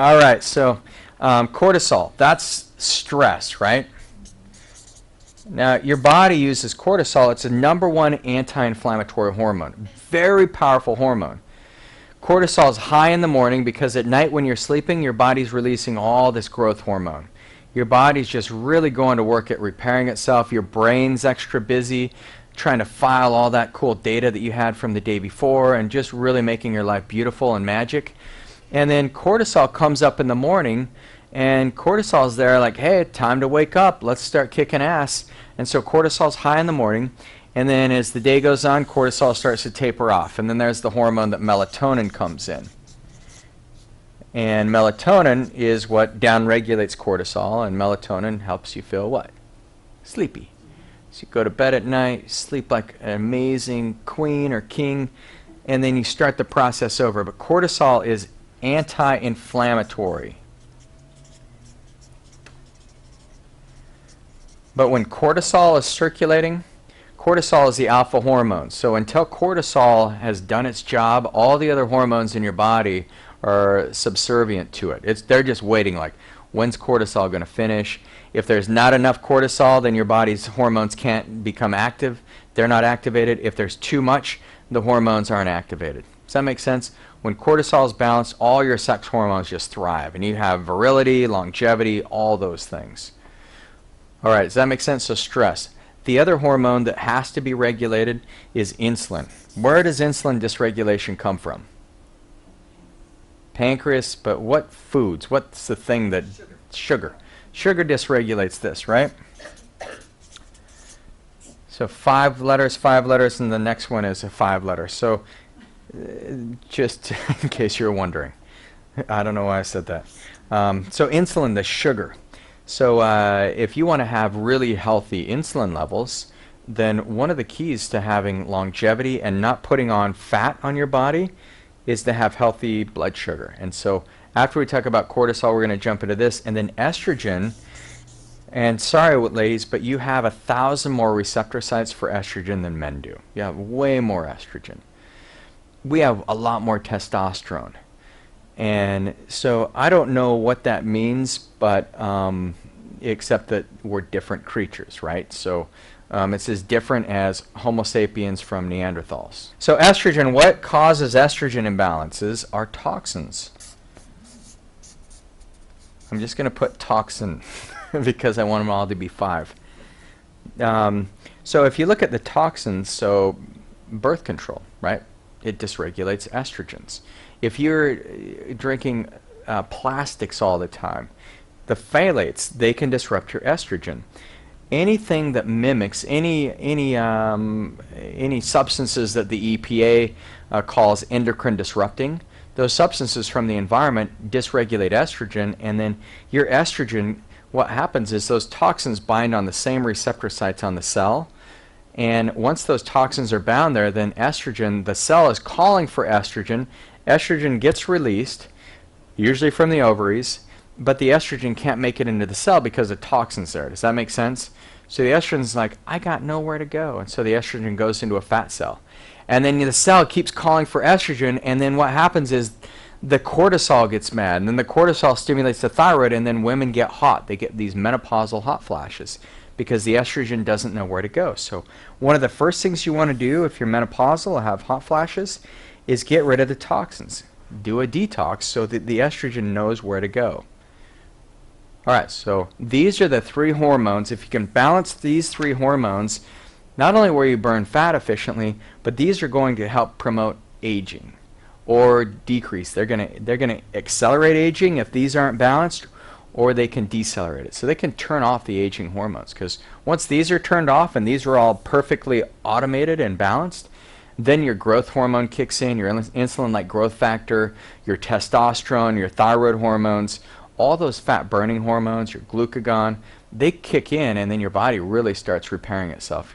All right, so cortisol, that's stress, right? Now, your body uses cortisol. It's the #1 anti-inflammatory hormone. Very powerful hormone. Cortisol is high in the morning because at night when you're sleeping, your body's releasing all this growth hormone. Your body's just really going to work at repairing itself. Your brain's extra busy trying to file all that cool data that you had from the day before and just really making your life beautiful and magic. And then cortisol comes up in the morning, and cortisol's there like, hey, time to wake up. Let's start kicking ass. And so cortisol's high in the morning. And then as the day goes on, cortisol starts to taper off. And then there's the hormone that melatonin comes in. And melatonin is what downregulates cortisol, and melatonin helps you feel what? Sleepy. So you go to bed at night, sleep like an amazing queen or king, and then you start the process over. But cortisol is anti-inflammatory. But when cortisol is circulating, cortisol is the alpha hormone. So until cortisol has done its job, all the other hormones in your body are subservient to it. They're just waiting like, when's cortisol going to finish? If there's not enough cortisol, then your body's hormones can't become active. They're not activated. If there's too much, the hormones aren't activated. Does that make sense? When cortisol is balanced, all your sex hormones just thrive, and you have virility, longevity, all those things. All right, does that make sense? So stress. The other hormone that has to be regulated is insulin. Where does insulin dysregulation come from? Pancreas, but what foods? What's the thing that... Sugar. Sugar dysregulates this, right? So 5 letters, and the next one is a 5 letter. So just in case you're wondering. I don't know why I said that. So insulin, the sugar. So if you want to have really healthy insulin levels, then one of the keys to having longevity and not putting on fat on your body is to have healthy blood sugar. And so after we talk about cortisol, we're going to jump into this. And then estrogen, and sorry ladies, but you have 1,000 more receptor sites for estrogen than men do. You have way more estrogen. We have a lot more testosterone. And so I don't know what that means, but except that we're different creatures, right? So it's as different as Homo sapiens from Neanderthals. So estrogen, what causes estrogen imbalances are toxins. I'm just going to put toxin because I want them all to be 5. So if you look at the toxins, so birth control, right? It dysregulates estrogens. If you're drinking plastics all the time, the phthalates, they can disrupt your estrogen. Anything that mimics any substances that the EPA calls endocrine disrupting, those substances from the environment dysregulate estrogen, and then your estrogen, what happens is those toxins bind on the same receptor sites on the cell, and once those toxins are bound there, then estrogen, the cell is calling for estrogen, estrogen gets released, usually from the ovaries, but the estrogen can't make it into the cell because the toxin's there. Does that make sense? So the estrogen's like, I got nowhere to go, and so the estrogen goes into a fat cell. And then the cell keeps calling for estrogen, and then what happens is the cortisol gets mad, and then the cortisol stimulates the thyroid, and then women get hot. They get these menopausal hot flashes because the estrogen doesn't know where to go. So one of the first things you want to do if you're menopausal or have hot flashes is get rid of the toxins. Do a detox so that the estrogen knows where to go. Alright, so these are the 3 hormones. If you can balance these 3 hormones, not only will you burn fat efficiently, but these are going to help promote aging or decrease. They're gonna accelerate aging if these aren't balanced, or they can decelerate it. So they can turn off the aging hormones, because once these are turned off and these are all perfectly automated and balanced, then your growth hormone kicks in, your insulin like growth factor, your testosterone, your thyroid hormones, all those fat burning hormones, your glucagon, they kick in, and then your body really starts repairing itself.